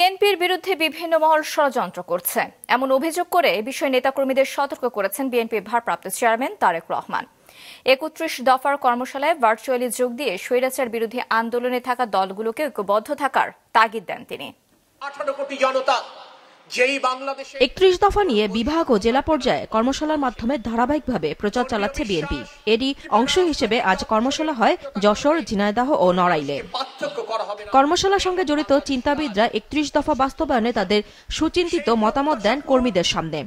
বিএনপির বিরুদ্ধে বিভিন্ন মহল ষড়যন্ত্র করছে এমন অভিযোগ করে এ বিষয়ে নেতাকর্মীদের সতর্ক করেছেন বিএনপির ভারপ্রাপ্ত চেয়ারম্যান তারেক রহমান। ৩১ দফার কর্মশালায় ভার্চুয়ালি যোগ দিয়ে স্বৈরাচার বিরোধী আন্দোলনে থাকা দলগুলোকে ঐক্যবদ্ধ থাকার তাগিদ দেন তিনি। ১৮ কোটি জনতা ৩১ দফা নিয়ে বিভাগ ও জেলা পর্যায়ে কর্মশালার মাধ্যমে ধারাবাহিকভাবে প্রচার চালাচ্ছে বিএনপি। এরই অংশ হিসেবে আজ কর্মশালা হয় যশোর, ঝিনাইদহ ও নড়াইলে। কর্মশালার সঙ্গে জড়িত চিন্তাবিদরা ৩১ দফা বাস্তবায়নে তাদের সুচিন্তিত মতামত দেন কর্মীদের সামনে।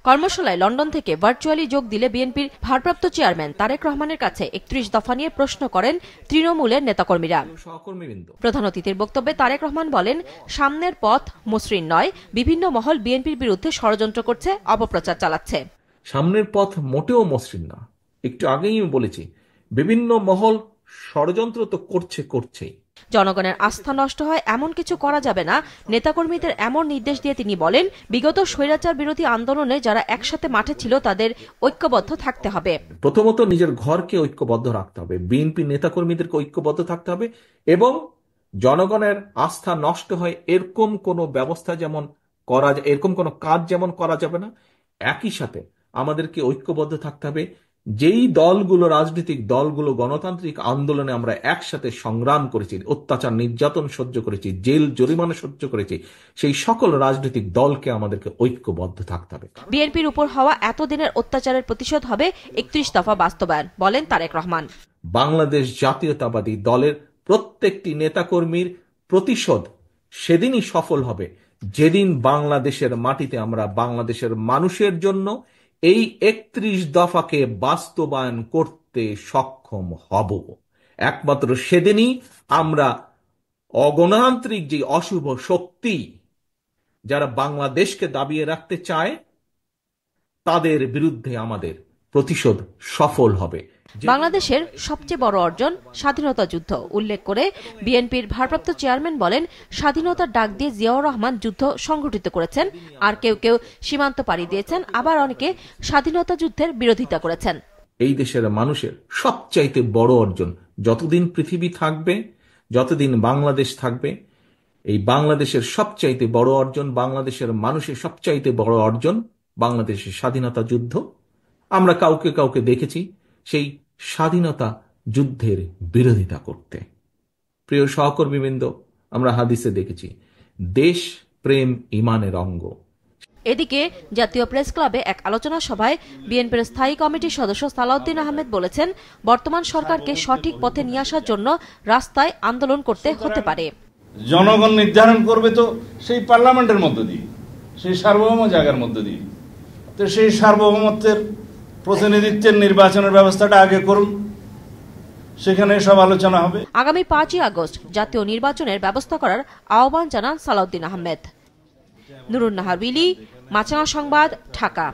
কর্মশালায় লন্ডন থেকে ভার্চুয়ালি যোগ দিলে বিএনপির ভারপ্রাপ্ত চেয়ারম্যান তারেক রহমানের কাছে ৩১ দফা নিয়ে প্রশ্ন করেন তৃণমূলের নেতাকর্মীরা। প্রধান অতিথির বক্তব্যে তারেক রহমান বলেন, সামনের পথ মসৃণ নয়, বিভিন্ন মহল বিএনপির বিরুদ্ধে ষড়যন্ত্র করছে, অপপ্রচার চালাচ্ছে। সামনের পথ মোটেও মসৃণ না। একটু আগেই বলেছি, বিভিন্ন মহল ষড়যন্ত্র তো করছেই। জনগণের আস্থা নষ্ট হয় এমন কিছু করা যাবে না। নেতাকর্মীদের এমন নির্দেশ দিয়ে তিনি বলেন, বিগত স্বৈরাচার বিরোধী আন্দোলনে যারা একসাথে মাঠে ছিল তাদের ঐক্যবদ্ধ থাকতে হবে। প্রথমত নিজের ঘরকে ঐক্যবদ্ধ রাখতে হবে, বিএনপি নেতাকর্মীদেরকে ঐক্যবদ্ধ থাকতে হবে এবং জনগণের আস্থা নষ্ট হয় এরকম কোনো ব্যবস্থা যেমন এরকম কোনো কাজ যেমন করা যাবে না। একই সাথে আমাদেরকে ঐক্যবদ্ধ থাকতে হবে। যেই দলগুলো, রাজনৈতিক দলগুলো গণতান্ত্রিক আন্দোলনে আমরা একসাথে সংগ্রাম করেছি, অত্যাচার নির্যাতন সহ্য করেছি, জেল জরিমানা সহ্য করেছি, সেই সকল রাজনৈতিক দলকে আমাদেরকে ঐক্যবদ্ধ থাকতে হবে। বিএনপির উপর হওয়া এতদিনের অত্যাচারের প্রতিশোধ হবে ৩১ দফা বাস্তবায়ন, বলেন তারেক রহমান। বাংলাদেশ জাতীয়তাবাদী দলের প্রত্যেকটি নেতাকর্মীর প্রতিশোধ সেদিনই সফল হবে যেদিন বাংলাদেশের মাটিতে আমরা বাংলাদেশের মানুষের জন্য এই ৩১ দফাকে বাস্তবায়ন করতে সক্ষম হব। একমাত্র সেদিনই আমরা অগণতান্ত্রিক যে অশুভ শক্তি যারা বাংলাদেশকে দাবিয়ে রাখতে চায় তাদের বিরুদ্ধে আমাদের প্রতিশোধ সফল হবে। বাংলাদেশের সবচেয়ে বড় অর্জন স্বাধীনতা যুদ্ধ উল্লেখ করে বিএনপির ভারপ্রাপ্ত চেয়ারম্যান বলেন, স্বাধীনতার ডাক দিয়ে জিয়াউর রহমান যুদ্ধ সংগঠিত করেছেন, আর কেউ কেউ সীমান্ত পাড়ি দিয়েছেন, আবার অনেকে স্বাধীনতা যুদ্ধের বিরোধিতা করেছেন। এই দেশের মানুষের সবচাইতে বড় অর্জন, যতদিন পৃথিবী থাকবে, যতদিন বাংলাদেশ থাকবে, এই বাংলাদেশের সবচাইতে বড় অর্জন, বাংলাদেশের মানুষের সবচাইতে বড় অর্জন বাংলাদেশের স্বাধীনতা যুদ্ধ। আমরা কাউকে কাউকে দেখেছি সেই স্বাধীনতা যুদ্ধের বিরোধিতা করতে। প্রিয় সহকর্মীবৃন্দ, আমরা হাদিসে দেখেছি দেশ প্রেম ঈমানের অঙ্গ। এদিকে জাতীয় প্রেস ক্লাবে এক আলোচনা সভায় বিএনপির স্থায়ী কমিটির সদস্য সালাউদ্দিন আহমেদ বলেছেন, বর্তমান সরকারকে সঠিক পথে নিয়ে আসার জন্য রাস্তায় আন্দোলন করতে হতে পারে। জনগণ নির্ধারণ করবে তো সেই পার্লামেন্টের মধ্য দিয়ে, সেই সার্বভৌম জায়গার মধ্য দিয়ে। তো সেই সার্বভৌমত্বের প্রতিনিধিত্বের নির্বাচনের ব্যবস্থাটা আগে করুন, সেখানে সব আলোচনা হবে। আগামী ৫ই আগস্ট জাতীয় নির্বাচনের ব্যবস্থা করার আহ্বান জানান সালাউদ্দিন আহমেদ। নুরুন নাহার উইলি, মাছরাঙা সংবাদ, ঢাকা।